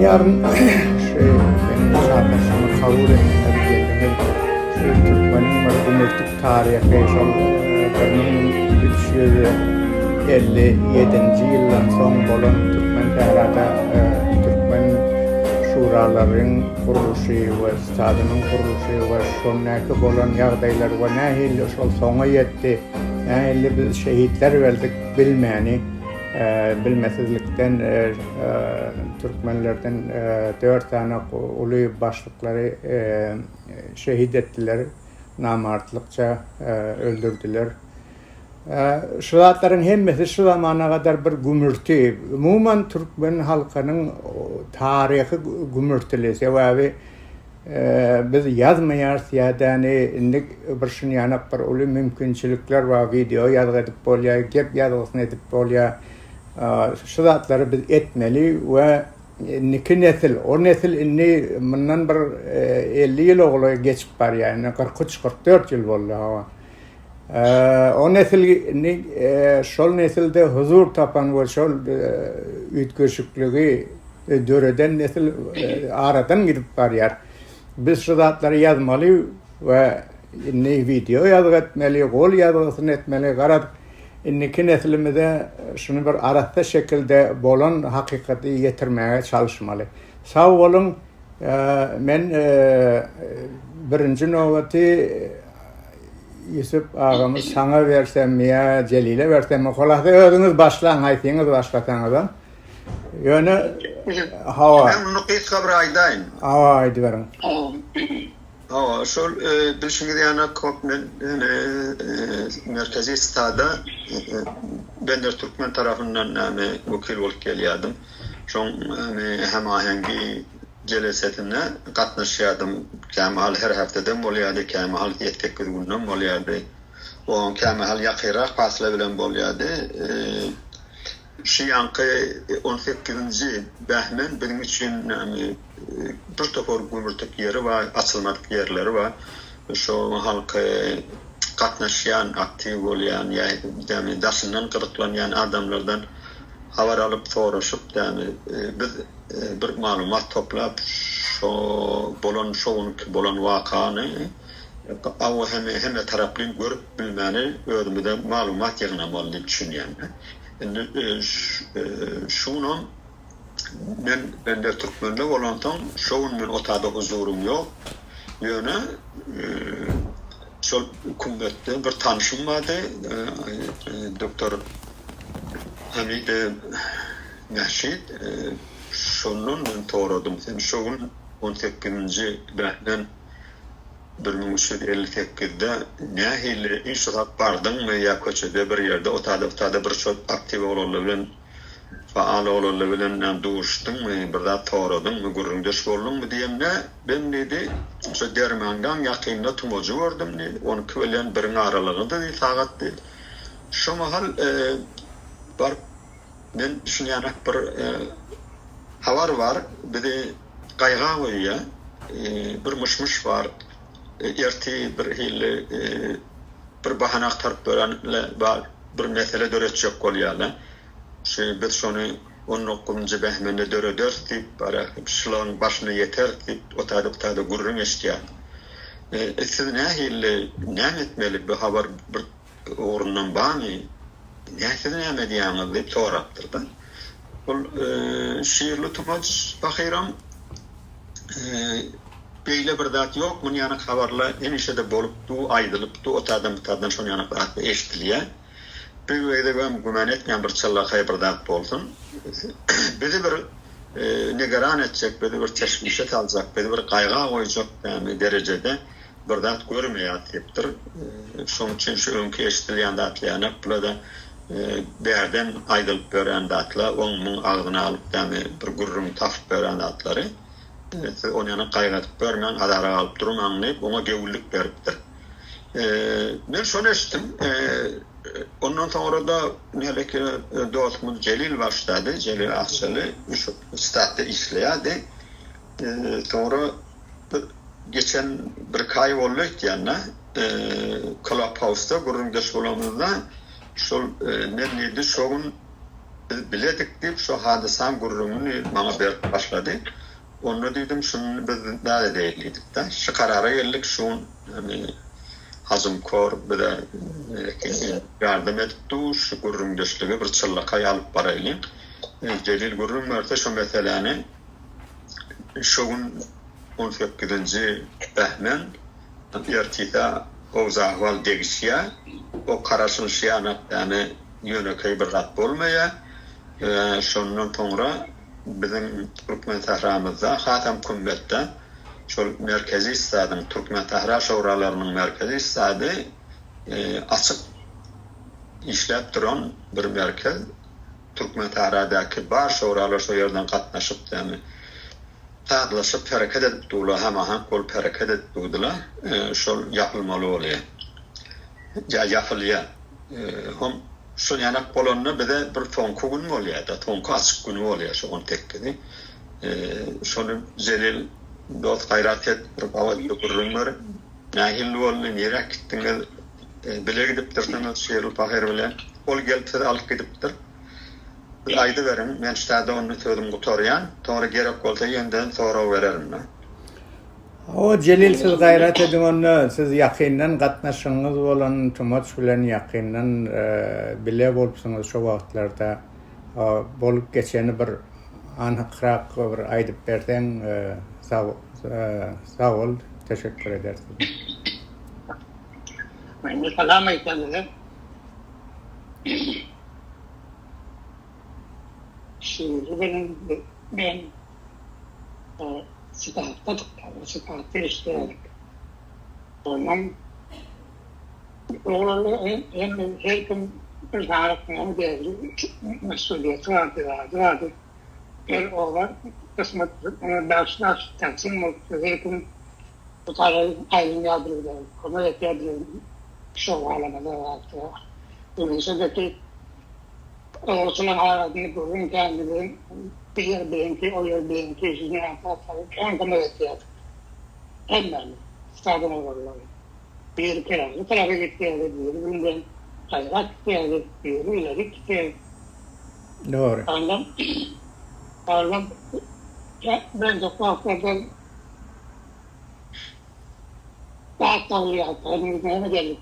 yarın benim çağdaşımı kabul ettiğinde Türkmen'in mürtük tarihi 1357 yıldan son bolan Türkmen tarihinde Türkmen şuraların kuruluşu ve stadının kuruluşu ve sonraki bolan yağdaylar ve nahil sona yetti. Nahil biz şehitler verdik bilmeyeni. Bilmesizlikten Türkmenlerden 4 tane ulu başlıkları şehit ettiler, namartlıkça öldürdüler. Şu zatların hemmesi şu zamana kadar bir gümürtü. Umuman Türkmen halkının tarihi gümürtülü. Sebebi biz yazmayarız yani bir şunu yanıp bir ulu mümkünçülükler var, video yazıp bolya, gep yazısını edip bolya. Şu zatları biz etmeli ve iki nesil, o nesil inni bundan bir 50 yıl oğlu geçip var yani 43-44 yıl oldu. O nesil şol nesilde huzur tapan ve şol ütköşüklüğü döreden nesil aradan gidip var yani. Biz şu zatları yazmalı ve video yazı etmeli, gol yazısını etmeli, İnniki neslimize şunu bir aratta şekilde bolan hakikati getirmeye çalışmalı. Sağ olun, ben birinci nöbeti Yusuf ağamız sana versem ya Celil'e versem kolakta ödünüz başlayın, haytiniz başlatanızdan. Yani hava. Ben Nukis Kabraydayım. Hava haydi verin. Hava, şol bilşiniz yani Kopmen merkezi stada ben de Türkmen tarafından vekil olup geliyordum. Şon hem ahengi celesetine katnaşıyordum. Kemal her haftada bolyadı, Kemal yettek günüm bolyadı. O Kemal yakıra fasla bilen bolyadı. Şu yankı 18. Behmen benim için bir tofor gümürtük yeri var, açılmadık yerleri var. Şu halkı katnaşıyan, aktif olayan, yani daşından kırıklayan adamlardan haber alıp soruşup yani biz bir malumat toplap şu bolan vakanı av hem taraflı görüp bilmeni ödümüde malumat yığınamalı düşünüyorum. Şunu ben de Türkmenli olandan şunun ben otada huzurum yok. Yöne şol hükümette bir tanışım vardı. Doktor Hamid Mehşid şunun ben toğradım. Şunun 18. Behmen 1358'de nehirli inşaat bardın mı ya köçede bir yerde otada bir çok aktif olabilen faal olabilen doğuştun mu bir daha toğradın mı gurrundeş oldun mu diyeyim ne ben dedi şu dermandan yakında tumocu gördüm dedi onu köylen birin aralığında dedi saat dedi şu mahal var ben düşünüyorum bir havar var bir de kaygağı var ya bir mışmış var erti bir hille bir bahane aktarıp böyle bir mesele döretecek oluyorlar. Biz şunu 19. Behmen'de döredört deyip şılağın başına yeter deyip otada gurrun eşkiya. Siz ne hille ne etmeli bir haber bir uğrundan bağlı siz ne medyanı deyip soğraktırdı. Şiirli tumaç bakıram beyle bir dat yok, bunun yanık haberle en işede bolup, aydılıp, otadan şunu yanık atı eşitliye. Bir veyde ben gümen etmeyen bir çallakaya bir dat boldun. Bizi bir negaran edecek, bizi bir teşmişet alacak, bizi bir kayga koyacak yani derecede bir dat görmeye atayıptır. Şunun için şu önkü eşitliyen datlayanak, burada da bir yerden aydılıp gören datla, onun ağzına alıp yani bir gurrun tafıp gören datları. Onu yana kaygatıp görmeyen, adara alıp durum anlayıp ona gevurluk veriptir. Ben şunu eşittim. Ondan sonra da neleki dostumuz Celil başladı. Celil Ahçalı statta işleydi. Sonra geçen bir kay oldu yanına Clubhouse'da Gurrundeş olamızda neydi şovun biledik deyip şu hadisan gurrumunu bana berip başladı. Onu dedim şunu biz daha değilliydik de. Şu karara geldik şun yani hazımkor bir de yardım etti. Şu gurrum döşlüğü bir çıllakay alıp baraylı. Celil gurrum varsa şu meseleni şun 18. Behmen ertida o zahval degişya o karasılışya yani yönekay bir rat bolmaya şondan sonra bizim Türkmen Tahramızda Hatem Kumbet'te şu merkezi istadın Türkmen Tahra şuralarının merkezi istadı açık işlep duran bir merkez Türkmen Tahra'daki bar şuralar şu yerden katnaşıp yani tağlaşıp hareket ettiler hemen kol hareket ettiler şu yapılmalı oluyor ya yapılıyor hem şu yanak bolonnu bir de bir tonku gün oluyor da tonku açık gün oluyor şu on tekkedi şunu zelil dost gayret et bir bavat yokurunlar nahil olun nereye gittiniz bile gidip durdunuz şehir pahir bilen ol geldi alıp gidiptir ayda verin ben ştada onu söyledim kutoryan sonra gerek olsa yeniden sonra veririm ben. O Celil siz gayret edin onu siz yakından katnaşınız olan tumat bilen yakından bile bolupsunuz şu vakitlarda bolup geçeni bir anıkrak bir aydıp berden sağ ol teşekkür ederiz. Ben selam ederim. Şimdi ben sıkıntı istedim. Onun oğlanın her gün bir zamanı değerli mesuliyeti vardı. Bir oğlan kısmet başlar tansim her gün bu tarz aylın yadırıyor. Konu yapıyor. Şu alanında vardı. Dolayısıyla oğlanın hayatını bugün kendini bir yer benimki, o yer benimki, işini yaparsanız konu yapıyor. Hemen stadyum olurlar. Bir kere, tarafa gittiğinde birbirinden kayrak geldi, ileri gitti. Doğru. Anlam, ben de kuaförden daha tavlı yaptım. Ne geldik,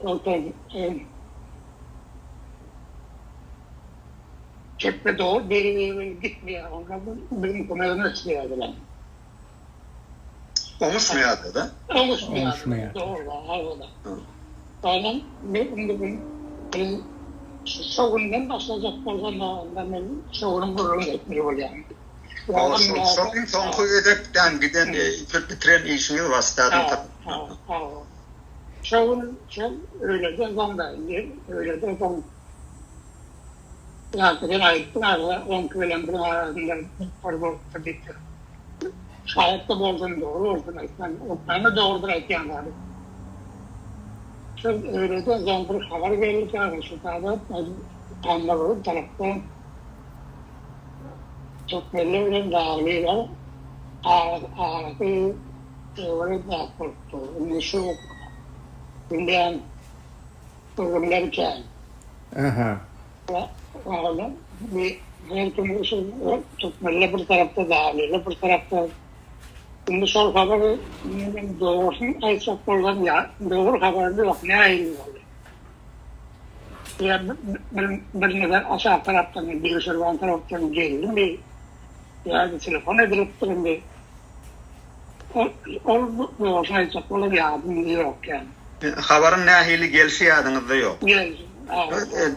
çekme doğru, biri gitmiyor. Ondan benim kumarını istiyordular. Oluşmuyordu da. Oluşmuyor. Doğru, havada. Aynen, benim şovundan başlayacak olsan ben şovunun gururunu etmiyor yani. Şovun tonku edekten giden bitiren işini vasıtadı. Şovun öyle de zandaydı, öyle de zand. Zaten ayıttım arada, 10 kilometre bir arasında forbolta bitti. Şayet de bozdun doğru olsun. Ben doğrudur etken vardı. Çünkü öyle de zambur haber geldi ki şu kadar anladım taraftan çok belli bir dağılıyla ağrı öyle de korktu. Şu günden durumlarken ağrı bir her türlü çok belli bir tarafta dağılıyla bir tarafta şimdi sol haberi doğrusun ayçak oradan ya doğru haberde yok ne ayrılıyor. Ya bir neden aşağı taraftan bilgisayar taraftan geldim bir yani telefon edilip durun bir doğrusun ayçak oradan yardım yok yani. Haberin nahili gelişi yadınızda yok.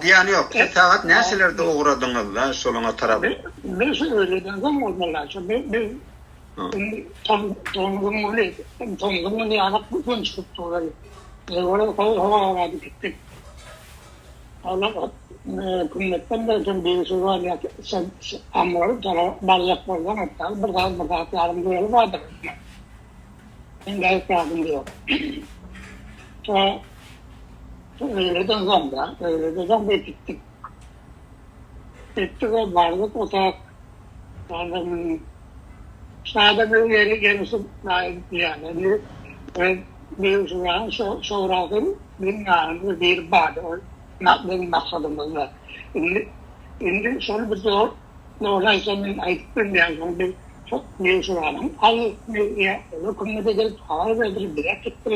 Diyani yok. Saat nesilerde uğradınız da soluna tarafı? Ben öyleden zaman olmalılar. Tongumun yanak bütün çıktı orayı. Orada hava gittik. Allah kümmetten de tüm birisi var ya sen amoru sana baryak buradan hatta bir daha yardımcı yolu vardır. Ben gayet yardımcı yok. Öyleden zamda, öyleden zamda gittik. Gittik ve vardık o taraf. Sağda bir yeri gelmesi layık yani. Bir zaman sonradan bir bağdı. Benim maksadımız var. Şimdi sonra bir zor, dolayısıyla ayıktım yani bir çok büyük sorunum. Al ya, lokumda gelip hava verdi bir dakika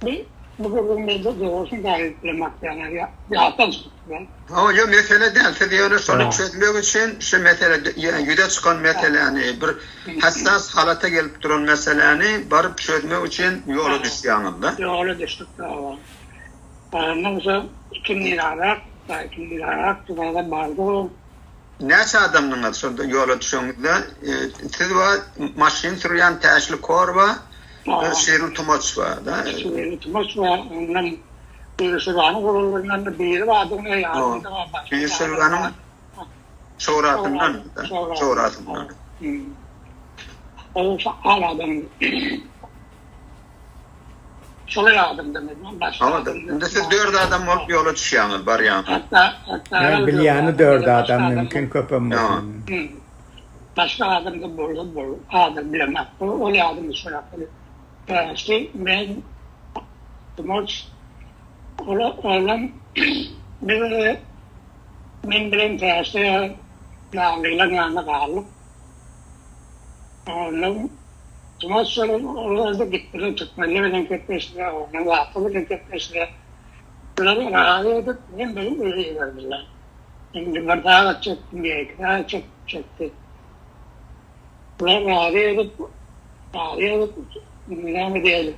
bir bugün de doğrusu da ayıklamak yani ya tanıştık ben. Ama yo mesele değil. Siz yani şunu çözmek için şu mesele yani yüde çıkan meseleni bir hassas halata gelip duran meseleni barıp çözmek için yolu düşüyanında. Yolu düştük daha. Ondan sonra 2000 lirarak tuvalet vardı. Näçe adamlar şonda yola düşýände siz wa maşyn sürýän täşli kor wa şeril tumaç wa da. Şeril tumaç wa ondan bir şurany gollarından da biri vardı ne yani. Bir şuranyň çoratından. O adam. Şöyle adam demek. Ama da siz 4 adam bolup yola düşýäňiz bar ýa. Hatta Ben bilýäni 4 adam mümkin köpem. Başka adam da bolu adam bilemez. O adam şöyle. İşte ben tumaç olan bir min bilen tersi lağıyla yanına kaldık. Onun tumaçların orada gittiğini tutmalı benim köpeşine, onun vakıfı benim köpeşine. Bunları razı edip benim öyle verdiler. Şimdi ben daha çektim diye, daha çekti. Bunları razı edip ne diyelim.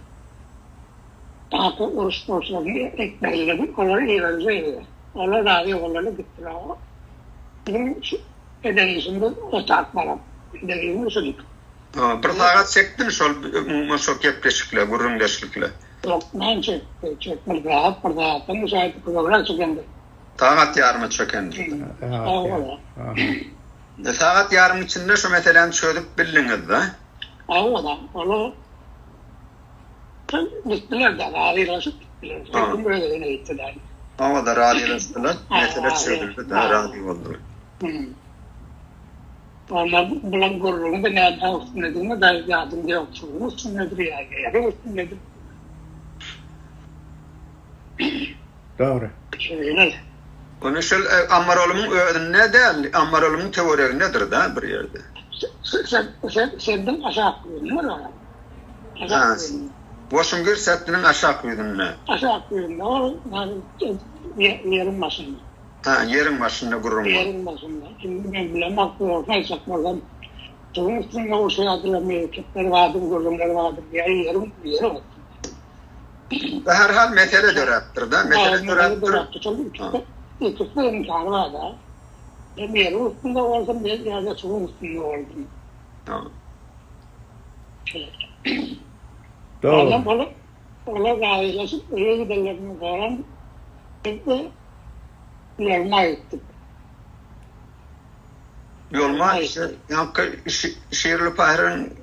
Daha da oruç borçlarını ekmekledim, onları iyi verecekler. Onlar razı onlarla gittiler. Benim edeyişimde o takmalam. Edeyişimde su gittim. Bir saat çektin şol gepleşikle, gurrunleşikle. Yok, ben çektim. Rahattan müsait programlar çekendi. Saat yarımı çökendi. Saat yarım içinde şu meseleni çözüp bildiniz de. Ağladan, onu gittiler de, razılaşıp gittiler. Çektim böyle yine gittiler. Ama da razılaştılar, mesele çözüldü de razı oldular. Onlar bulan gururunu da nereden üstünlediğini de yardımcı yoksulluğunu üstünledir yani. Yani üstünledir. Doğru. Şöyle. Onu şöyle Ammaroğlu'nun ne değil, Ammaroğlu'nun teorisi nedir da bir yerde? Senden aşağı koyun, ne var? Aşağı koyun. Washington Setti'nin aşağı koyun ne? Aşağı koyun, ne var? Yerin başında. Yerin başında gururun var. Yerin başında. Şimdi ben bilemem, neyse oradan. Çoğun üstünde o şey hatırlamıyor. Kepleri vardır, gururumları vardır. Yerim var. Herhal mesele dörattır da. Mesele dörattır. İkisi de imkanı var da. Ben yerin üstünde oldum, bir yerde çoğun üstünde oldum. Tamam. Doğru. Ona razılaşıp öyle giderlerini falan biz de yolma ettik. Yolma işte yankı şiirli pahirin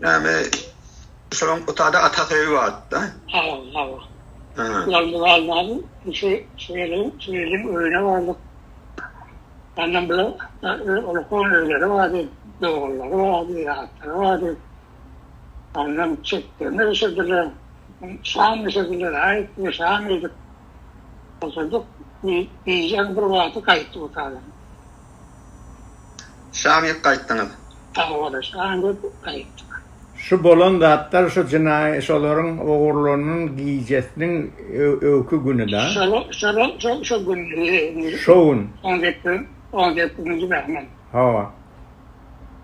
şuran otada Ataköy'ü vardı da. Hava. Yolma almadım. Şiirin öğüne vardı. Benden bile olukon öğüleri vardı. Doğruları vardı, yahatları vardı. Annem çektiğini üşüdüler. Şam üşüdüler. Ait bir şam yedik. Oturduk. Yiyeceğim bir vaatı kayıttı bu kadar. Şam'ya kayıttınız. Tavada şam'da kayıttı. Şu bolon zatlar şu cinayetçilerin oğurlarının giyecesinin öykü günü da. Şu gün. Şovun. 17. Behman. Hava.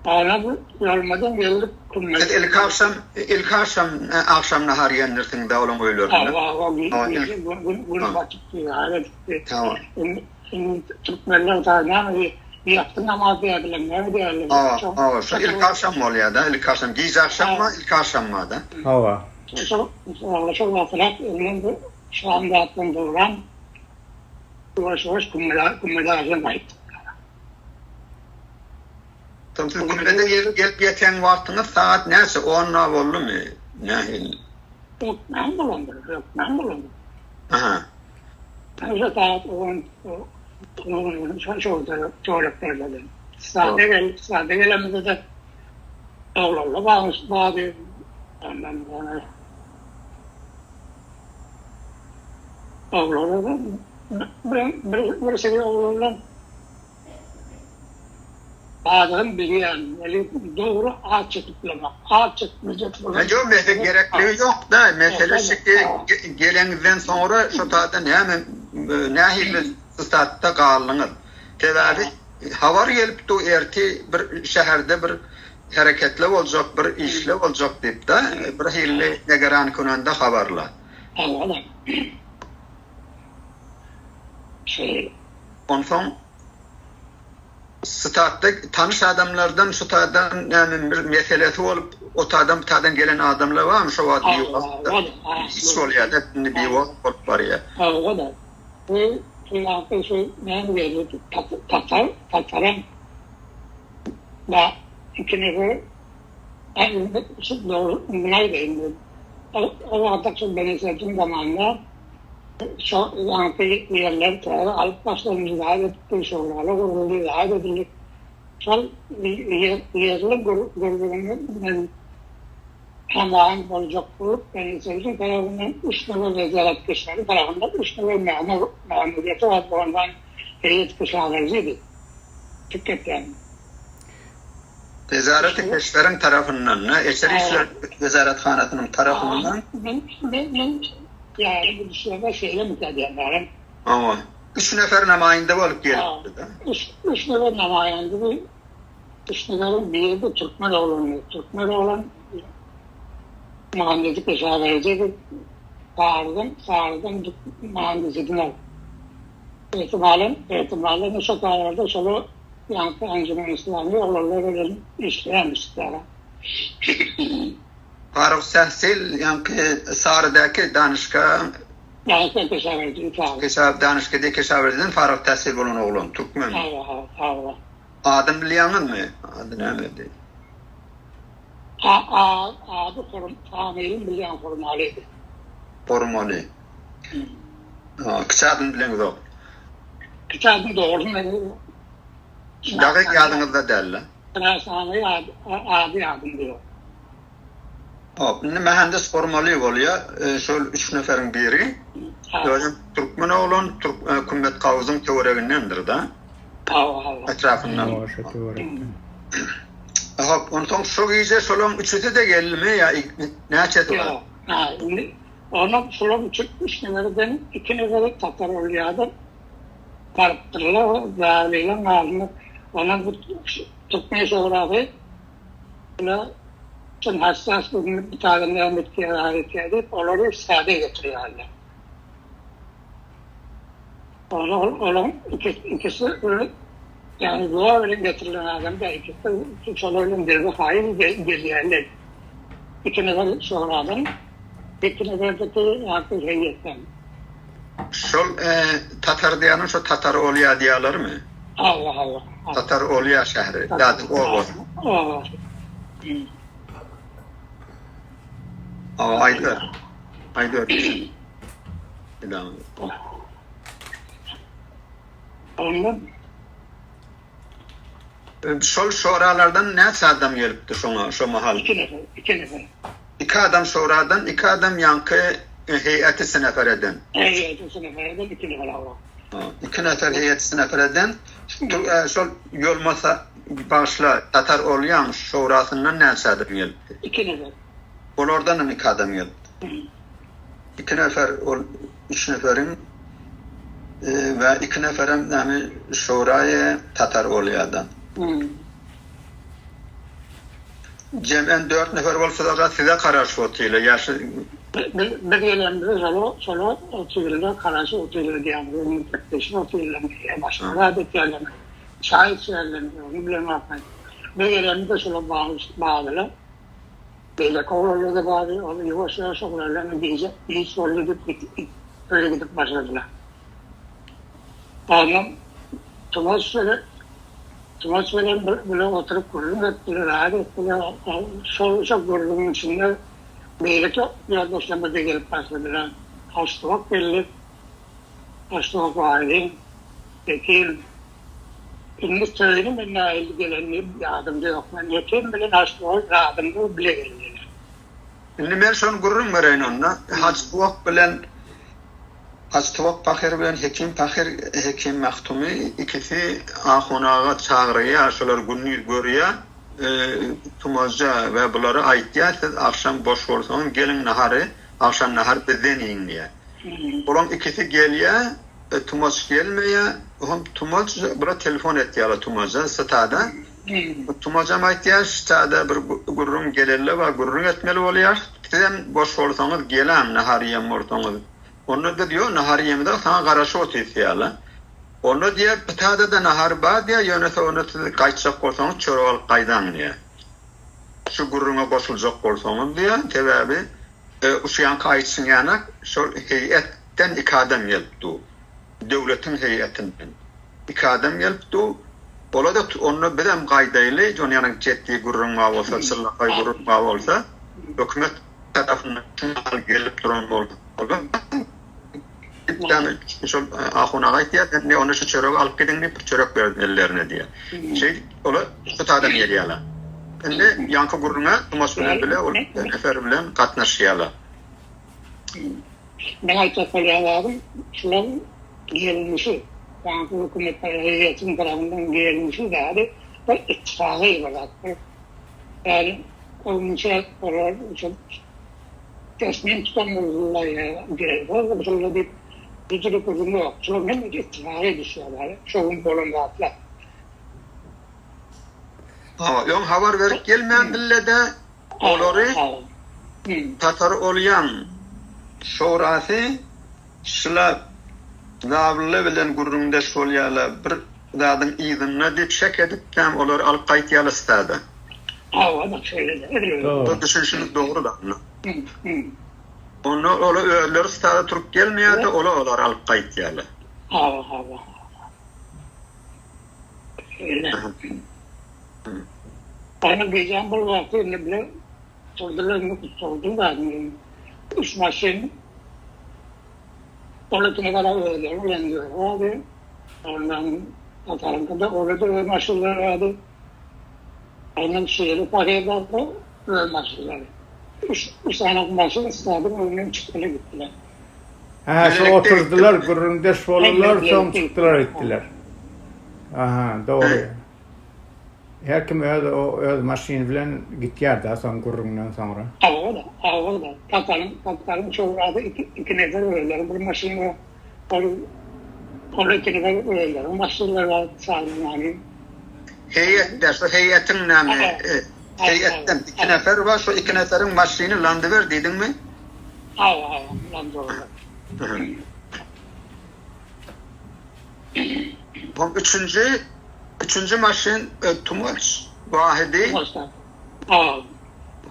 Ana bu yormadan geldik kumlar. İlk akşam nahar yenirsin de olan öylörünü. Gün bakıp yani. Tamam. Türkmenler tarihine bir yaptın namaz diyebilirim. Ne diyebilirim? İlk akşam mı oluyor da? İlk akşam. Giyce akşam mı? İlk akşam mı da? Hava. Çok vafilat. Önümde şu anda attığım doğran. Yavaş kumlardan kayıttı. Siz kumlada gelip yeten vaktiniz saat neyse 10 nav oldu mu? Yok, ben bulundum. Aha. Neyse saat 10 çoğuluk derledim. Sade gelemedi de oğlanla bağlı. Ondan sonra oğlanla bir sene oğlundan bazılarını biliyen, yani doğru ağaç çıkıplamak, ağaç çıkmayacak. Yok mesele gerekliği yok da mesele ki gelenizden sonra şu tadan hemen nahille statta kalınır. Tevavi havar gelip de erti bir şehirde bir hareketli olacak, bir işle olacak deyip de bir hille negeran konanda havarla. Anladım. Ondan statta tanış adamlardan şu tadan yani bir meselesi olup o tadan gelen adamlar var mı şu vakti yok. Hiç oluyor da bir vakit var ya. Anladım. Ve Finlandiya'da şu ne veriyor? Tatarım ve ikinizi en doğru bunlar değindim. O artık şu beni sevdiğim zamanla şu yankı yerler tarafa alıp başlarımızı daha ettik, şuralarla gururluyu daha edildik. Şu yerli gururluğunu hemen olacak bulup beni sevdiğim tarafından üstüne vezaret kışları tarafından üstüne memuriyeti var. Ondan heyet kışlarıydı. Tüket yani. Nezaret Keşfer'in tarafından ne? Eser Nezarethanası'nın tarafından. Ben yani bu dışarıda şeyle mütedeyenlerim. Ama 3 nefer namayinde olup geldi. 3 nefer namayinde üç neferin biri de Türkmenoğlu'nu. Türkmenoğlu'nun mühendislik eşareydi. Sağırdan mühendisliğine. İhtimalen o şakalarda şöyle yankı Encümen İslami oğulları işleyemişler. Faruk Sehsil yankı Sarı'daki danışka Yankı Keşaverdi. danışkada Keşaverdi'den Faruk Sehsil olan oğlum Türkmen. Allah. Adım biliyanın mı? Adı ne miydi? Adı tamirin bilen formaliydi. Formali. Kısa adını bilen yok. Kısa adını doğru mu? Dakik adınızda derler. Rasanayı adı adım diyor. Mühendis formali oluyor. Şöyle 3 neferin biri. Türkmen oğlun Kümmet Kavuz'un teorevindendir da. Allah. Etrafından. Ondan şu iyice solun üçüde de geldi mi ya ne çeti var? Onun solun çıkmış nelerden 2 neleri Tatar oluyordu. Tarttırla dağılıyla ağzını ona bu tutmaya sonra böyle çok hassas bir tane metkiye hareket edip onları sade getiriyorlar. Onun ikisi yani dua öyle getirilen adam da ikisi çoğunluğun bir hayır geliyorlar. 2 nefer sonradan 2 neverdeki artık heyetten. Şu Tatar diyanın şu Tatar Oliya diyalar mı? Allah. Tatar Oliya şehri. Yani o var. Aydar. Ondan Şol şoralardan ne adam gelipti şu mahal? 2 nefer. 2 adam şoradan, 2 adam yankı heyeti senefereden. Heyeti senefereden 2 nefer Allah. 2 nefer heyeti senefereden. Şol yolmasa başla Tatar Oliya şorasından ne adam gelipti? 2 nefer. Onlardan 2 adam gelipti. 2 nefer, 3 neferin ve 2 neferin yani şoraya Tatar Oliya'dan. Cem'en 4 nefer olsa da size karşı otuyla yaşı... Bir yerlerinde solo otuyla karşı otuyla diyen bir müfetteşin otuyla başka adet yerlerine şahit yerlerine onu bilemem. Bir yerlerinde solo bağlılar. Böyle kovlarla da bağlı, onu yavaş yavaş okullarlarına diyecek, iyi sorulu gidip öyle gidip başladılar. Ondan Tumas böyle oturup kurulum ettiler, rahat ettiler. Çok kurulumun içinde birlikte biraz başlamada gelip başladılar. Hastalık belli, hastalık vardı. Peki, şimdi söyleyeyim ben nail gelenliği yardımcı yok. Ben yetim bilen hastalık yardımcı bile geldiler. Şimdi ben şunu kururum vereyim onunla. Hastalık bilen Hactawak Pahir bilen Hekim Mahtumi ikisi ahonaga çağırıya, şolar günni görüya, Tumazca ve buları aytya, siz akşam boş bolsaňyz gelin naharı, akşam nahar bizden yiyin diye. Olan ikisi geliye, Tumaz gelmeye, Tumaz bura telefon etdiýärler Tumaz'a satada. Tumaz'a aytýar, satada bir gurrun gelelle we gurrun etmeli bolýar. Sizem boş bolsaňyz gelem nahar ýem bolsaňyz. Onu da diyor, nahar yemede sana garaşı otuysiyala. Onu diye, pitada da nahar ba diye, yönete onu sizi kaytacak olsanız, çöreğal kaydan diye. Şu gurruna boşulacak olsanız diye, tebebi, uşayan kaytsın yanak, şu heyetten ikadem gelipdi. Devletin heyetinden. İkadem gelipdi. Ola da onu birem kaydaylı, onu yanın ciddi gurruna olsa, sırlakay gurruna olsa, hükümet tarafından gelip duran oldu. Şol ahonaga aýtýar, ne onu şu çörek alıp gidin diýip çörek berdi ellerine diye. Ola tutada gelýärler. Ende yankı gurruna Tumas bilen bile ol nefer bilen gatnaşýarlar. Ben aýtýarlar, şular gelmişi, yankı hükümet heyetinin tarafından gelmişi de ittifaqy bolar. Yani olmuşa karar teslim tutanlar gerek var. Mesela bir dijital kurumu yok. Çok hem ittifaqy düşüyorlar. Şovun bolundatlar. Yon habar verip gelmeyen dillede olary Tatar olyan şorasy şula nablı bilen gurrundaş bolýarlar. Bir zadyň izinine dip şek edip hem olar alyp gaýtýarlar istada. Bak şöyle. Bu düşünüşiniz doğru da. Onu ola öýler istada turup gelmeýärdi, olar alyp gaýtýarlar. Öyle. Bana geçen bir vaktiyle bile sordular. Üç maşin oradakine kadar öğreniyorlardı. Ondan Tatarınka'da orada öğren maşinler vardı. Ondan şehirli paraya vardı, öğren maşinleri. Üç tane maşin istadım, önüne çıktılar gittiler. Şu oturdular, gurrundaş bolurlar, soň çıktılar etdiler. Aha, doğru. Her kim öz maşini bilen gitýär da soň gurrundan sonra. Avada. Tatarın çoğu vardı, iki nefer öğrenler. Bir maşin var, orada iki nefer öğrenler. O maşinler var sağlam yani. Heyetin näme? Heyetten iki nefer var, şu iki neferin maşini landyber diýdin mi? Landyber. Bu üçüncü maşin Tumaç Vahidi,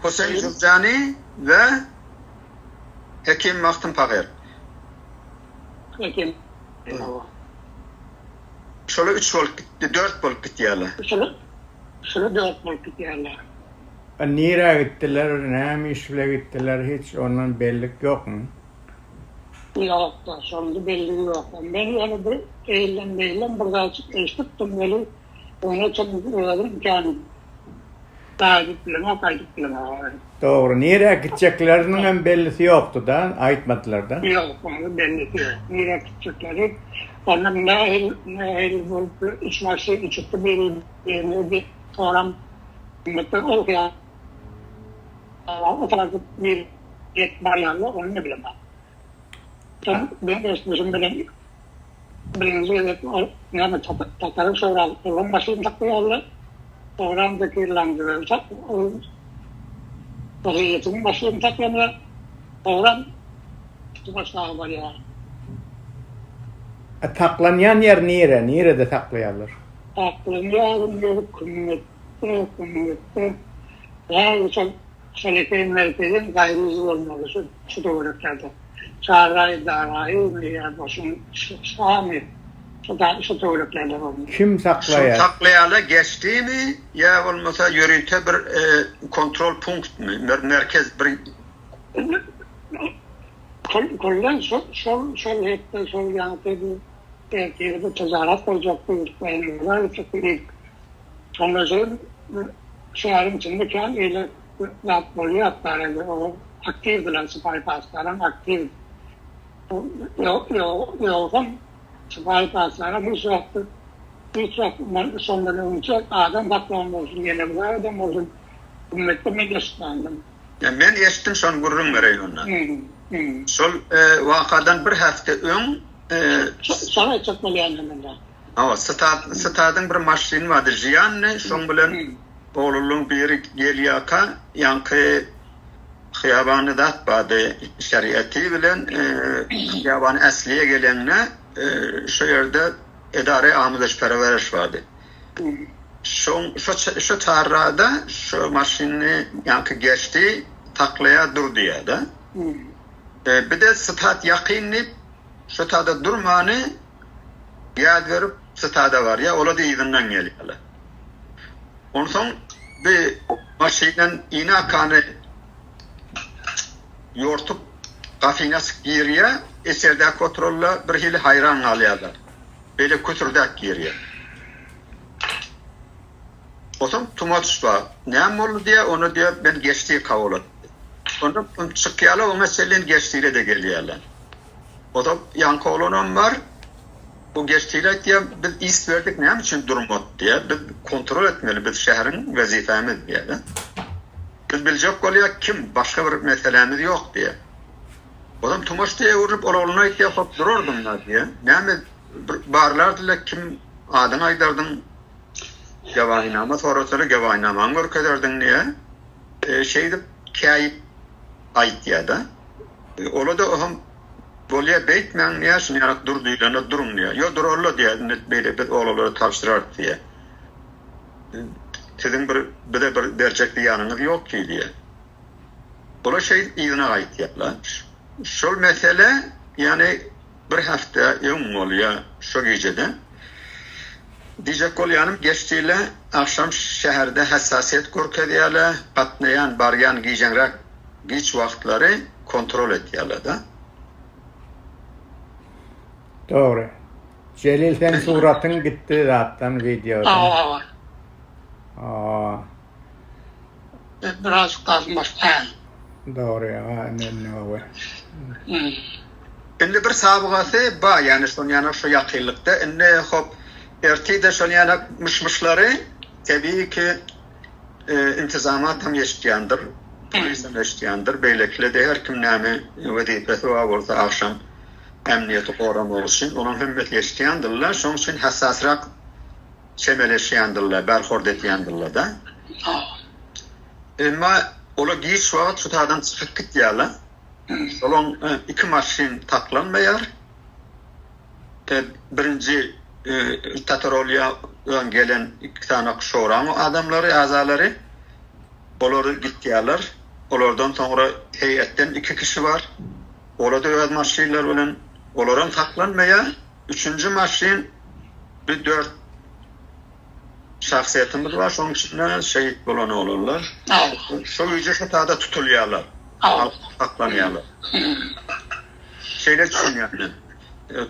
Hüseyin Zürcani ve Hekim Mahtum Pahir. Şöyle 3 bolup gitti, 4 bolup gitýärler. Şöyle 4 bolup gitýärler. Nire gittiler, näme iş bilen gittiler, hiç ondan bellik ýokmy? Yok da, sonunda belli yok. Ben yani bir eğilen bir daha çıktım böyle ona çok öğrendim yani. Daha diploma. Doğru, nire gideceklerinin hem bellisi yoktu da, aýtmadylar da. Yok, onu bellisi yok. Nire gidecekleri, ondan ne bulup, üç maçı içipti bir program mutlaka okuyan. O tarafı bir bayanla, onu ne bilemem. Ben esmişim birinci yani Tatar'ın sonra olan başını taklıyorlar. Programdaki landılar. Heyetinin başını taklıyorlar. Program başlığı var ya. Taklanyan yer nire? Nire de taklaýarlar? Taklanyan yer kümmette. Yani çok şerefeyin merkezin gayrı olmalı. Şu doğrultularda. Çağrı darayı veya başın şami şu doğrultularda olmalı. Kim taklaýar? Şu taklaýarlar geçti mi ya olmasa yörüte bir kontrol punkt mi? Merkez bir kollan sol hepte sol yanıtı bir yerde tezahürat olacaktı. Var çok iyi. Sonra şehrin içinde kan öyle yapmalı yaptılar. O aktifdiler, Sipahi Paslar'ın aktif. Yoldan çıkar paslara bu soktu. Bir çok sonunda önce adam bakmam olsun. Yine bu adam olsun. Ümmette mi gösterdim? Ya men eşitdim şon gurrun berey ondan. Şol vakadan bir hafta ön Sana çok malyanımda. Ama stadın bir maşini vardı. Jiyanne şon bilen oğluluğun biri geliyaka yankı Xiyabanı da atbadı şeriatı bilen Xiyabanı asliye gelenine şu yerde idare amilaj perveriş vardı. Şu tarrada şu maşini yankı geçti taklaya durdu ya da. Bir de stat yakinli şu tada durmanı yad verip stada var ya ola da izinden geliyorlar. Ondan sonra bir maşinen ina kanı yortup kafinas giriye eserde kontrolle bir hili hayran alıyorlar. Böyle kuturdak giriye. O zaman tumatuşba ne oldu diye onu diye ben geçtiği kavuladı. Ondan çıkıyorlar o meselenin geçtiğiyle de geliyorlar. O da yankı olan var. Bu geçtiğiyle diye biz ist verdik ne için durmadı diye. Biz kontrol etmeli biz şehrin vazifemiz diye. Biz bilecek oluyor kim başka bir meselemiz yok diye. O zaman tumaş diye vurup oğluna yapıp dururdum da diye. Yani barlardılar kim adına aydardın gavahinama sonrasında gavahinama görk ederdin diye. Şeydi kayıp ait ya da. Ola da o hem Bolya beytmen niye şimdi yanak durduğuyla durum diye. Yo dururlu diye böyle bir oğulları tavşırar diye. Sizin bir de bir gerçekli yanınız yok ki diye. Ola şey izine ait yaplar. Şu mesele yani bir hafta yum oluyor şu gecede. Diyecek oluyanım geçtiğiyle akşam şehirde hassasiyet korku ediyorlar. Patlayan, baryan, giyecek geç vakitleri kontrol ediyorlar da. Doğru. Celil sen suratın gitti zaten videoda. Aa, Biraz kazmış. doğru ya. Ne o. Şimdi bir sabıkası var yani şu yakınlıkta. Şimdi hop ertede şu yani mışları tabii ki intizamat tam yaşayandır. Polisin yaşayandır. Böylelikle de her kim nami vazifesi var orada akşam emniyeti koruma olsun. Onun hümmet yaşayandırlar. Şunun için hassasrak çemeleşiyandırlar. Berhord etiyandırlar da. Ama ola geç vakit şu taraftan çıkıp gidiyorlar. Onun iki maşin taklanmayar. Birinci Tatarolya gelen iki tane şoran adamları, azaları onları gittiler. Onlardan sonra heyetten iki kişi var. Orada öz maşinler olan onların taklanmaya. Üçüncü maşin bir 4 şahsiyetimiz var. Onun içinde şehit bulanı olurlar. Şu yüce şatada tutuluyorlar. Taklanıyorlar. Şeyler düşünüyor yani.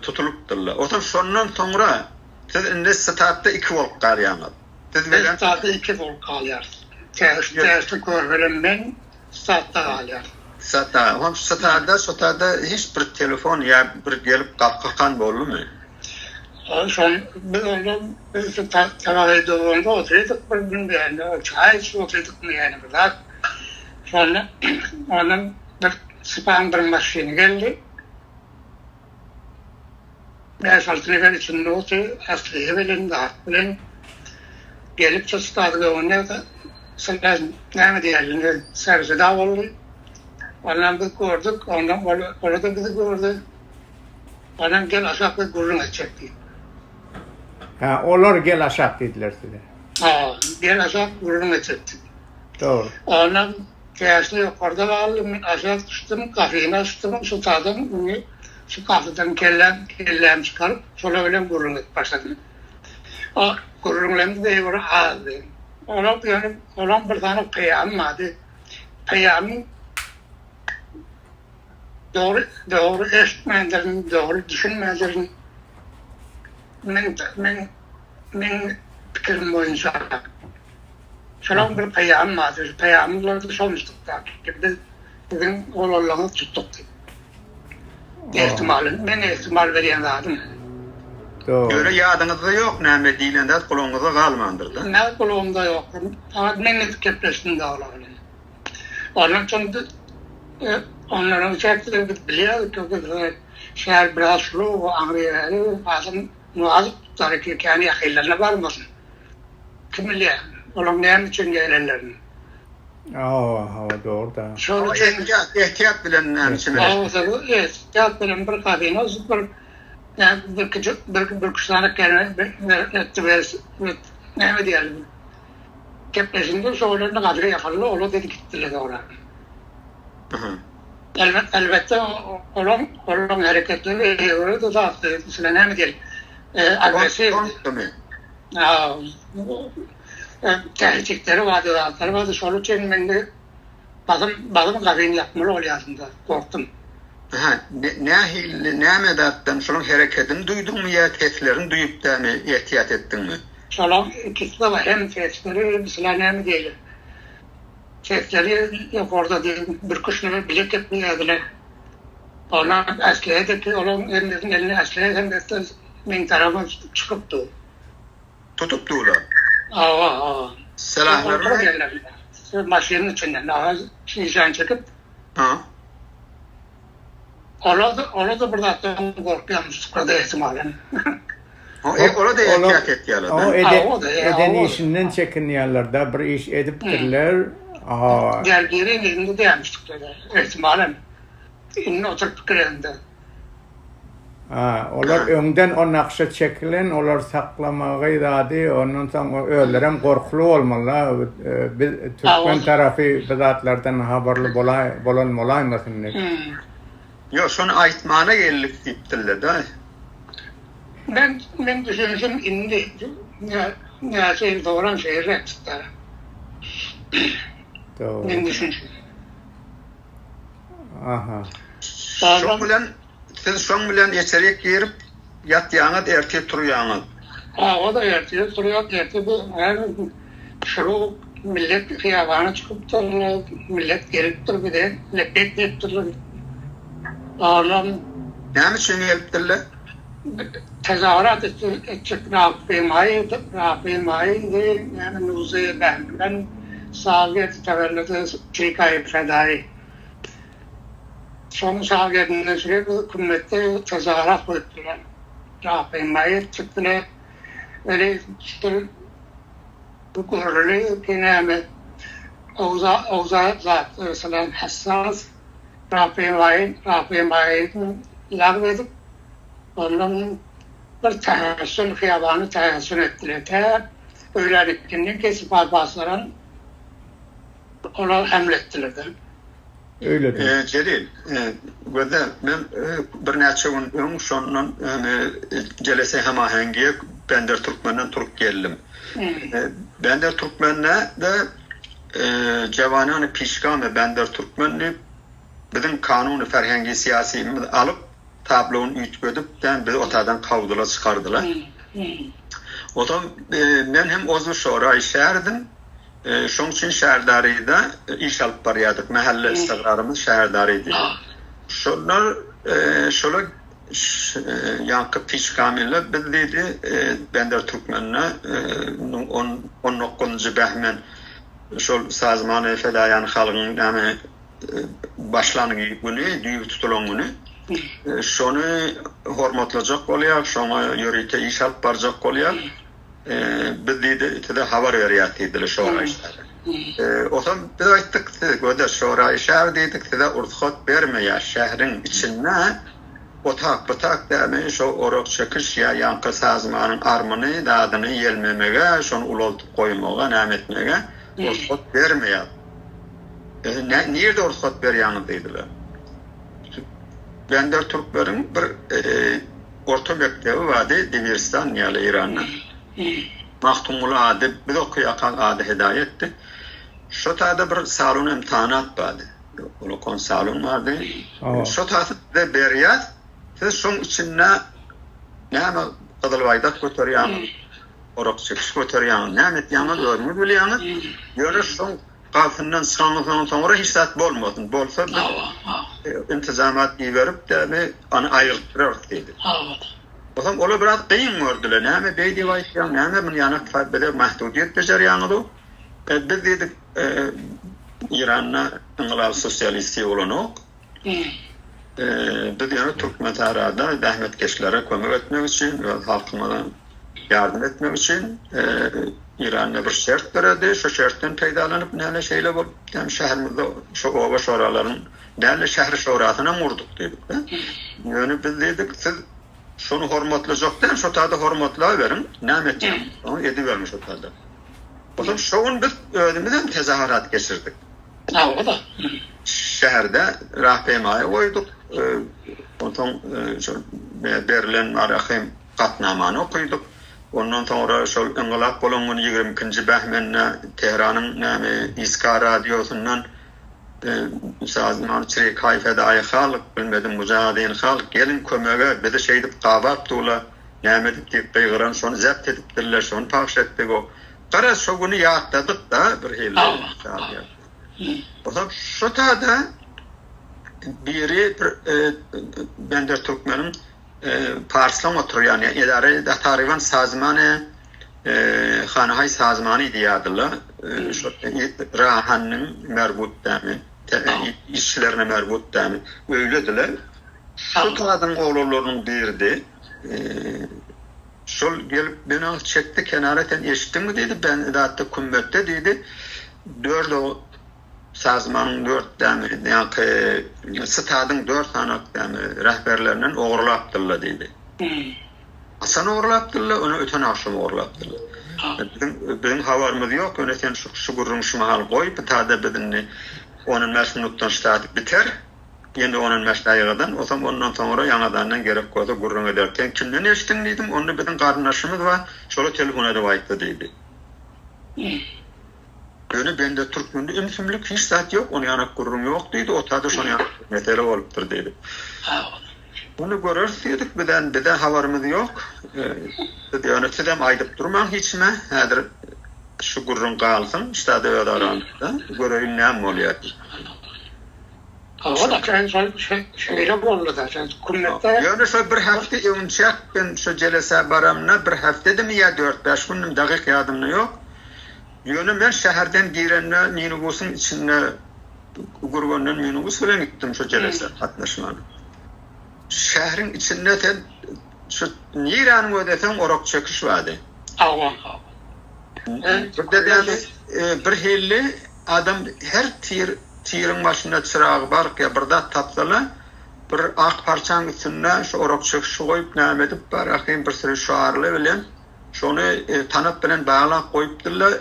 Tutulupdurlar. O zaman şondan sonra siz indi statta 2 volt qaryanat. Siz veren Statta 2 volt qalyar. Tersi körveren ben statta qalyar. Statta. Hem statta hiç bir telefon ya bir gelip kalkan bollu mu? Son biz ondan biz tavayda onda oturduk bir gün yani. Çay oturduk mu yani biraz. Sonra onun bir spam bir maşin geldi. Ben saltını içinde oturup asliye belirli bilen gelip çıstadı ona da sen ne diyelim servise davuldu. Ondan biz gördük, ondan orada bizi gördü. Ondan gel aşağıda gurruna çekti. Ha, onlar gel aşağı dediler size. Gel aşağı gurruna çekti. Doğru. Ondan kıyaslı yukarıda aldım, aşağı düştüm, kafeyi açtım, şu tadım, şu kafeden kellem çıkarıp, sonra öyle gurruna başladım. O gurrunlarımı da yavru aldı. Olan bir tane peyam vardı. Peyamın doğru eşitmeyenlerin, doğru düşünmeyenlerin men fikrim boyunca şöyle bir peyam vardır. Peyamları da sormuştuk da. Gibi bizim oğullarını tuttuk. ihtimalin, men ihtimal berýän zadyň. Doğru. Öyle yadınızda yok näme diýilende kulağınızda galmandyr da. Ne kulağımda yok. Ama men kepleşdim da olabilir. Onun için onların çektiğini biliyoruz ki şehir biraz sulu ve Angriyeli bazen muazip tutarı kendi yakillerine varmasın. Kim biliyor? Onun neyin için gelirlerini. Doğru da. Şöyle için Ehtiyat bilen näme için ihtiyat bilen bir kadına bir kuşlarına kendine etti ve ne diyelim. Kepleşinde şöyle kadar yakarlı oğlu dedi gittiler oraya. Elbette onun hareketleri öyle de zaten mesela ne diyelim agresif. Tehditleri vardı. Şöyle için ben de bazı kadın yapmalı oluyor aslında. Korktum. Näme datdan şonun hareketini duydun mu ya teslerini duyup da mı ehtiyat ettin mi? Şöyle ikisi de var. Hem tesleri mesela ne diyelim. Tesleri yok orada değil. Bir kuşunu bilet etmiyordular. Onlar askerdeki olan eline askere hem de min tarafı çıkıptı. Tutup dular. Silahlarını maşinin içinden şişen çekip onu da burada korkuyormuş burada ihtimalen. Orada ehtiyat ettiler. O eden işinden çekiniyorlar da bir iş ediptirler. Gergirin elinde demiştik böyle ihtimalen. İnne oturup kirende. Olar öňden o nakşa çekilen, olar saklamagy dady, ondan soň öldüren korkulu bolmaly. Türkmen tarafy bizatlardan habarly bolanmasyn. Yok, şonu aýtmana geldik diýipdiler da. Ben düşünsem indi. Ya şeyin doğran şehir ettiler. Ben düşünsem. Şoň bilen eçerek girip yat ýaňat erti turýaňat. O da erti turuyor. Bu şu millet kıyavana çıkıp da millet gelip dur bir de lepek deyip durur. Näme üçin gelipdiler? Tezahürat edecek Rabbim ayı yani nuzuyu ben sağlık tevellüde çekayıp fedai. Son sağlıklarında sürekli kımmette tezahürat koydular. Rabbim ayı çıktılar. Öyle işte bu gururlu kineme Oğuz'a zat selam hassas Rabbim ayı lağvedip onların bir tehassün kıyabanı tehassün ettiler. Öylelikini kesip albasların ona emrettiler de. Öyle. Celil, göde men bir näçe gün öň şondan gelese hemahengiye Bender Türkmenden turup geldim. Bender Türkmenne de Cevanany Pişkan ve Bender Türkmenni bizim kanuny ferhengi siyasiyimiz alıp tablonu ütgödüp biz otadan kavdular çıkardılar. Otam men hem ozu şoray şäherdim. Şoň üçin şäherdaryda iş alyp barýardyk. Mahalle istigrarymyz şäherdarydy. Şolar Yankı Pişkamil'le biz dedi Bender Türkmen'le 19. Behmen şol sazmany fedaýan halgyň näme başlanygy güni, düýüp tutulan güni şonu hormatlajak bolýar, şoňa ýörite iş alyp barjak bolýar. Biz dedi ite habar berýärdiler şoňa işler. Otam biz aýtdyk, göder şoňa işler dedik, de urthat bermeýär şähriň içinde otak däme şo orok çekiş ya yankı sazmanyň armany dadyny ýelmemege, şonu ulaltyp goýmaga, näme etmege urthat bermeýär. Nerede urthat berýäňi diýdiler. Bender Türklerin bir orta mektebi vardı, Divirstan yani İran'da. Mahtumul adı, bir okuyakan adı hidayetti. Şu taada bir salon imtihanat vardı. Olukon salon vardı. Şu taada beriyat, siz şun içinde näme qadılvaydak götürýän, orok çekiş götürýän, näme etýäňi görmüp bilýäňiz. Ýöne şun qalfyndan sonra hiç zat bolmadyn. Bolsa intizamat verip de onu ayırtırır dedi. Evet. O zaman ola biraz kıyın gördüler. Näme beýdi baýtýan, näme bunu ýanyk bede mahdudiyet bejerýanydy. Biz dedik İran'na inqilab sosyalisti olanok. Biz ýa-ni Türkmentarada zähmetkeşlere kömek etmek için ve halkyma yardım etmek için İran'a bir şert berdi. Şu şertten peýdalanyp näle şeýle bolup, hem şäherimizde şu oba şoraların näle şäher şorasyna murduk dedik. Ýöne biz dedik, siz şonu hormatlajakdan şu taýda hormatlaýberin, näme etýän? Onu edibermiş o taýda. O zaman şoň biz özümizden tezahürat geçirdik. Evet. Şehirde rahpeymayı koyduk. Ondan Berlin Arahim qatnamanı okuduk. Ondan sonra şol inqilab bolangyň 22-nji bähmenne Tehran'ın näme İska radiosundan sazman çyrek hayfada ay halk bilmedim mujahidin halk gelin kömege bizi şeýdip gabap dola näme dip beýgaran şonu zapt edipdirler şonu pahş etdik o. Gara şu güni ýatladyk da bir helle. O zaman şu taýda biri Bender Türkmenim Parslan oturýan ýani idare Tariwan sazmany Xanahay sazmany diýýardylar. Şu Rahanyň merbut dämi, işçilerine merbut dämi öýlediler. Şu taýdan oğullarynyň birdi. Şol gelip beni çekti kenara ten eşittin mi dedi, ben de hatta kümmette dedi, 4 o sazmanın 4 dämi, yani stadın 4 tanak dämi rahberlerinden oğurlapdyrlar dedi. Asan oğurlapdyrlar, onu öten akşam oğurlapdyrlar. Bizim havarımız yok, öne sen şu gurrun şu mahal koy, bir taýda bizini onun mesnuttan ştadyk biter. Ýende onun meşdaýygydan, o zaman ondan sonra ýanadandan gerek goýsa gurrun ederken kimden eşitdiň diýdim, onu biziň garnaşymyz we şola telefon edip aýtdy diýdi. Öňe bende türkmende ümsümlik hiç zat yok, onu ýanak gurrun ýok diýdi, o taýda şonu ýanak mesele bolupdyr diýdi. Onu görürs diýdik, bizden habarymyz ýok. Ýöne sizem aýdyp durmaň hiçme, häzir şu gurrun galsyn, ştada öýaranda, göreýin näme bolýar. O da şöyle boldu da. Kümmette. Yani şu bir hafta önçak ben şu celese baramna bir hafta dedim ya 4-5 günüm dakik yadımda yok. Yani ben şehirden girenle minibusun içinde gurgunun minibus bilen gittim şu celese katnaşmana. Şehrin içinde şu niranı ödeten orak çekiş vardı. Allah. Bir hilli adam her tirin başında çırağı var ki burada tapsalı bir ak parçanın üstünde şu orak çıkışı koyup näme edip barakayım bir sürü şuarlı bilen şonu tanıp bilen bağlap koyupdurlar.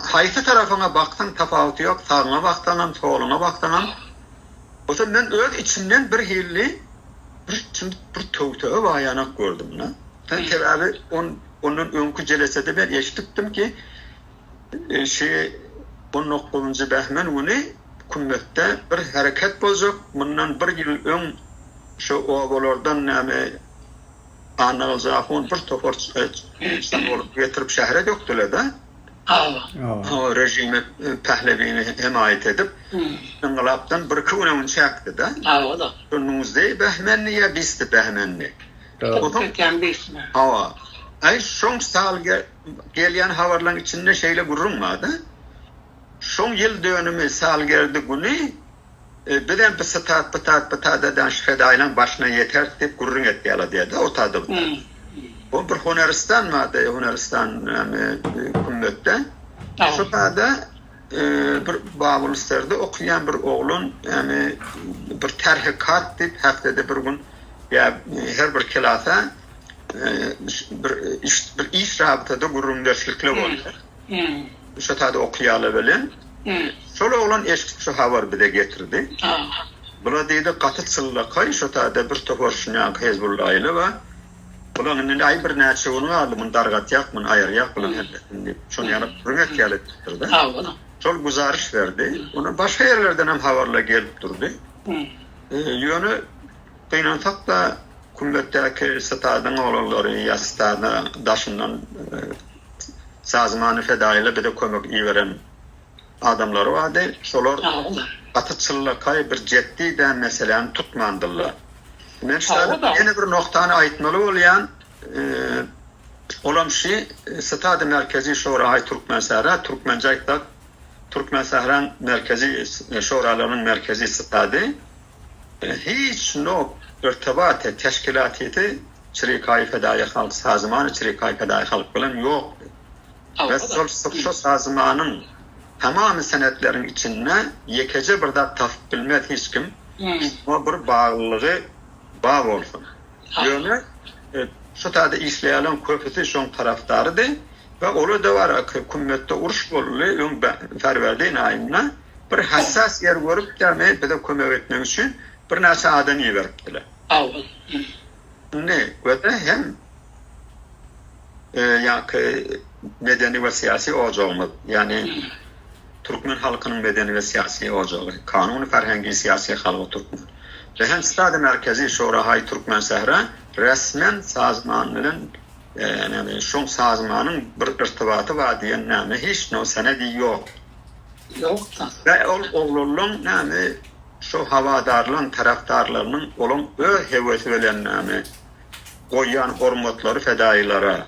Haysi tarafına baksan tafawuty yok, sağına baksan soluna baksan. O zaman ben öz içimden bir hilli bir tövbe bayanak gördüm lan. Ben tabi onun önkü celesede ben eşittim ki şey 19-njy bähmen güni kümmette bir hareket bozuk. Bundan bir ýyl öň şu owalardan näme analizafon bir topar bolup getirip şähere dökdiler da. O rejime Pahlevini himayet edip inqilabdan bir küne çäkdi da. Önümizde bähmenni ýa bisti bähmenni. Hawa. Ay şoň sal gelýän habarlaryň içinde şeýle gurrunmady. Şoň ýyl dönümi salgerdi güni birden bir patada şedaýlan başyna ýeter diýip gurrun etdiler diýdi. O taýda. O bir Hunaristan mady, Hunaristan kümmette. Şu taýda bir Babulisterde okuyan bir oğlun yani bir terhikat diýip haftada bir gün ya her bir klasa bir iş rabıtada gurrundaşlykly boldy. Şu taýda okuýaly bilen. Şol oğlan eşki şu habar bile getirdi. Buna diýdi gaty çyllakay şu taýda bir toporşunýan Hezbullahyly we bularnyň aý bir näçe onu alymyn dargat ýakmyn aýar ýak bilen diýip şonu ýanyp rümet gelip durdy. Şol guzarış berdi. Onu başga ýerlerden hem habarlar gelip durdy. Ýöne beýnantak da kümmetdäki stadın oğlanlary ýa-da daşyndan sazmany fedaýyla bir de kömek iýeren adamları vardı. Şolar atıçılıkay bir ciddi de meseleni tutmandılar. Men yine bir noktana aytmalı olayan olam şey Stad Merkezi Şorahay Türkmensahra, Türkmencayt'ta Türkmensahran merkezi şoralarının merkezi stadı hiç no irtibatı teşkilatiyeti Çirikay Fedai Halk Sazmanı Çirikay Fedai Halk bilen yok. Ve şu sazmanın tamamı senetlerin içinde yekece bir da tafik bilmez hiç kim o bir bağlılığı bağ olsun. Yani şu tadı işleyen köpüsü şun taraftarıdı ve onu da var hükümette uruş oluyor ferverdiğin ayına bir hassas yer görüp gelmeye bir de kömek etmek için bir nasa adını verdiler. Ne? Ve de hem medeni ve siyasi ocağımız yani Türkmen halkının medeni ve siyasi ocağı, kanuni ferhengi siyasi halkı Türkmen. Ve hem Stad Merkezi Şorahay Türkmensahra resmen sazmanının yani şu sazmanın bir irtibatı var diyen nami hiç no senedi yok. Yok. Ve oğlunun nami şu havadarlığın taraftarlarının olun hevesi ölen nami koyan hormatları fedailara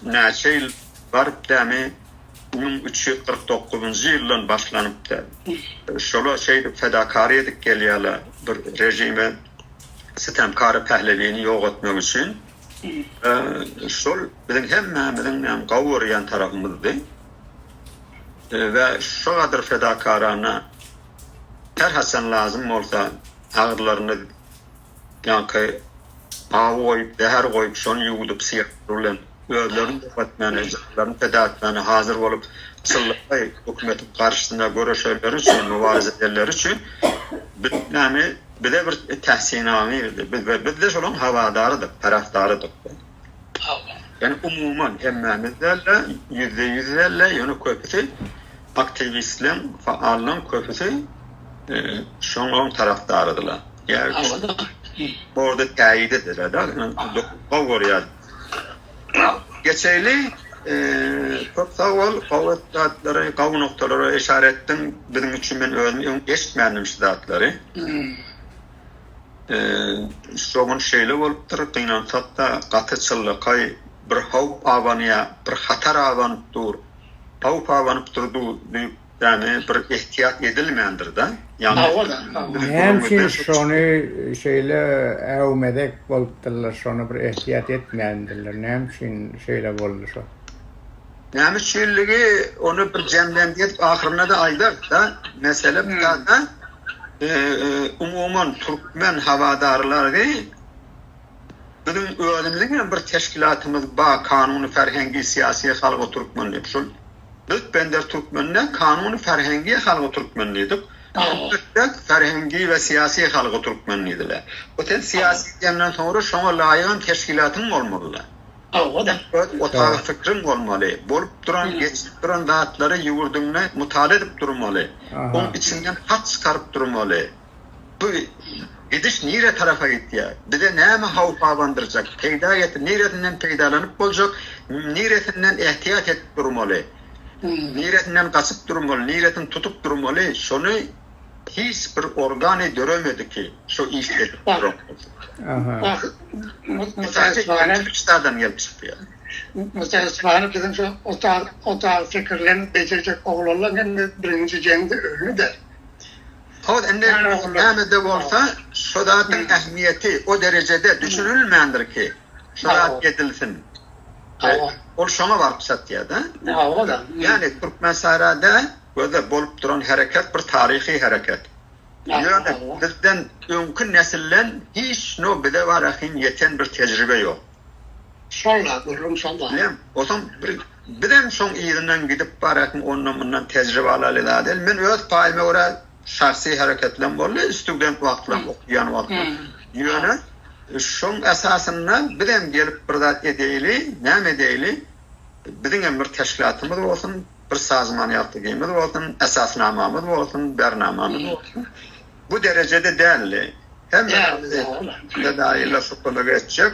neçe yıl var demi 1349 yıldan başlanıp da şöyle fedakari edip geliyorlar bir rejime sitemkarı pehlevini yok etmek için şöyle bizim hem kavurayan tarafımızdı ve şu kadar fedakarana terhasen lazım olsa ağırlarını yankı ağı koyup, değer koyup, şunu yugudup siyahlarla öğlerin öğretmeni, feda etmeni hazır olup sıllıkla hükümetin karşısında görüşürler için, mübariz ederler için bir de bir tehsinami, bir de şunun havadarıdır, taraftarıdır. Yani umuman emmemizlerle, %100'lerle yönü köpüsü, aktivistlerin, faallığın köpüsü şunun taraftarıdırlar. Yani orada teyit edilir. Kavur geçeyli çok sağ ol. Kavu noktaları işarettin. Benim için ben öğrenmiyorum. Eşitmendim şidatları. Şoğun şeyli oluptur. Kıynansat'ta katıçıllıkay bir havp avanıya, bir hatar avanıp dur. Havp avanıp durdu. Yani bir ihtiyat edilmeyendir de. Hemşin şonu şeyle evmedek olupdurlar, şonu bir ihtiyat etmeyendirler. Hemşin şeyle oldu şu. Hemşinligi onu bir cemlendiyet ahırına da aydık da mesele bir da umuman Türkmen havadarları bizim öğrenimli bir teşkilatımız bağ kanuni ferhengi siyasi halkı Türkmen yapsın. Biz bender Türkmen'le kanuni ferhengi halkı Türkmenliydik. Ferhengi ve siyasi halkı Türkmenliydiler. Otel siyasi demden sonra şuna layığın teşkilatın olmalılar. Otağı fikrin olmalı. Bolup duran, geçip duran dağıtları yuvurduğuna mutale edip durmalı. Onun içinden hat çıkarıp durmalı. Bu gidiş nire tarafa gitti ya. Bir de neyme havp avandıracak? Peydayeti niretinden peydalanıp olacak. Niretinden ihtiyat edip durmalı. Niretinden kaçıp durmalı. Niretin tutup durmalı. Şunu hiç bir organı göremedi ki şu işleri durmalı. Müteessifane gelmiş ya. Müteessifane bizim şu o tarz fikirlerini becerecek oğlanların birinci cemde ölü der. Ne olsa şudatın ehemmiyeti o derecede düşünülmeyendir ki şudat edilsin. O şuna var Satya'da. Yani Türkmensahra'da böyle bolup duran hareket bir tarihi hareket. Yani bizden önkü nesillen hiç no bir de var ahin yeten bir tecrübe yok. İnşallah durum inşallah. O zaman bir de son iyiliğinden gidip barakin ondan tecrübe alalı değil. Ben öz payime oraya şahsi hareketlen bolla student vaktlan okuyan vaktlan. Yani şun esasından bir de gelip bir zat edeyli, ne edeyli? Bizim bir teşkilatımız olsun, bir sazman yaptığımız olsun, esasnamamız olsun, bernamamız olsun. Bu derecede değerli. Hem de dahil şu konuda geçecek,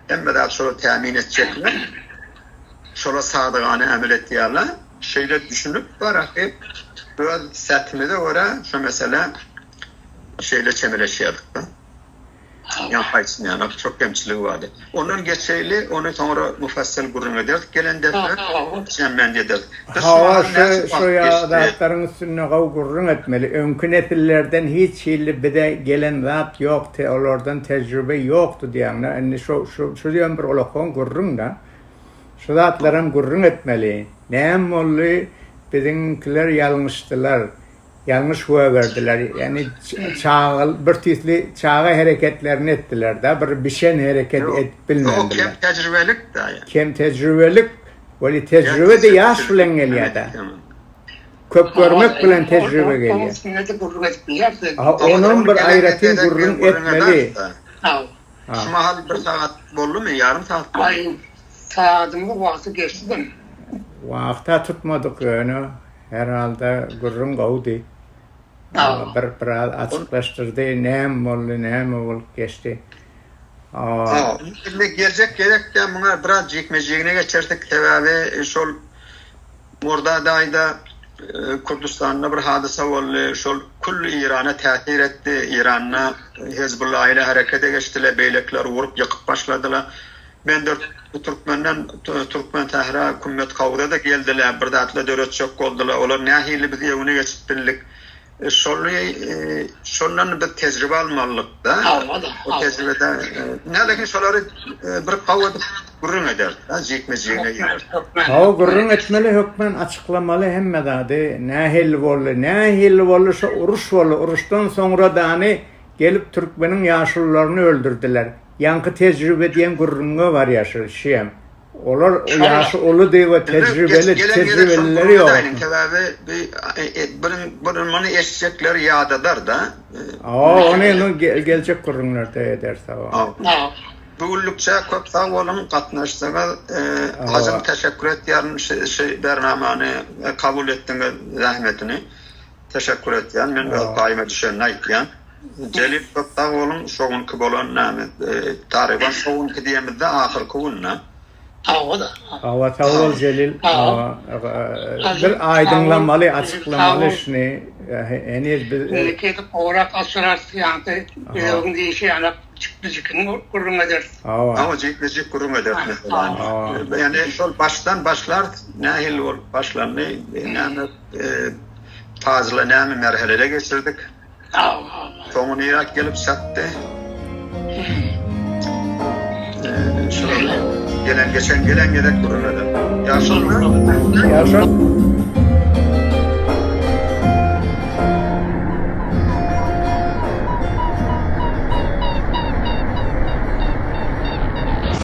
hem de şöyle temin edecekler. Şöyle sadığını emir ettiğerler. şeyle düşünüp var ki böyle setmede ora şu mesela şeyle çemeleşiyorduk da. Yapaysın yani çok kemçiliği vardı. Onun geçeyli onu sonra mufassal gurrun ederdik. Gelen defa cemmen ederdik. Hava şu yağdatların üstüne gurrun etmeli. Önkü nesillerden hiç hilli bir de gelen zat yok. Onlardan tecrübe yoktu diyenler. Yani şu diyen bir olakon gurrun da. Şu zatların gurrun etmeli. Neyem oldu? Bizimkiler yanlıştılar. Yanlış huva verdiler. Yani bir tüslü çağa hareketlerini ettiler da bir şeyin hareket et bilmediler. O kem tecrübelik da ya. Kem tecrübelik, veli tecrübe de yaş bilen geliyor da. Köp görmek bilen tecrübe geliyor. Onun bir ayretin gurrun etmeli. Şu mahal bir saat bollu mu? Yarım saat bollu. Ay, saatımda vakti geçti de. Vakta tutmadık yani. Herhalde gurrun gavdi. Bir açıklaştırdı. Neyem oldu geçti. Şimdi gelecek gerek de buna biraz cikmeciğine geçirdik. Sebebi şol Mordaday'da Kurdistan'da bir hadise oldu. Şol kullu İran'a tehir etti. İran'a Hezbollah ile harekete geçtiler. Beylekler vurup yıkıp başladılar. Ben de Türkmen Tahra Kümmet Kavda da geldiler. Bir de atla döret çok oldular. Onlar nehirli bir evine geçip birlik. Şondan bir tecrübe almalık da. O tecrübede ne lakin şoları bir kavga gurrun eder. Cikmeciğine girer. O gurrun etmeli hükmen açıklamalı hemme dadı. Nehil volu şu uruş volu. Uruştan sonra da hani gelip Türkmenin yaşlılarını öldürdüler. Yankı tecrübe diyen gurrunga var yaşı şiyem. Olar o yaşı olu diye ve tecrübelileri yok. Bunun bunu eşecekler yağdadır da. Onu gelecek gurrunlar da ederse. Bu ullukça köp sağ olun katnaştığına hazım teşekkür et yarın bernamanı kabul ettiğine zahmetini teşekkür et yani ben daima düşen aytyan. Celil köp sağ olun şoğun ki bolan namet tariban şoğun ki diyemizde ahir kuvunna. Ava tavul Celil bir aydınlanmalı, açıklamalı şunu henüz bir... Memleketi olarak asırarsı yani bir değişi yani çıktıcıkını kurum eder. Ama çıktıcık kurum eder mesela. Yani şol baştan başlar, nehil ol başlar, ne fazla ne merhalede geçirdik. Sonun Irak gelip sattı. Gelen geçen gelen gerek kurum eder. Yaşar mı? Yaşar.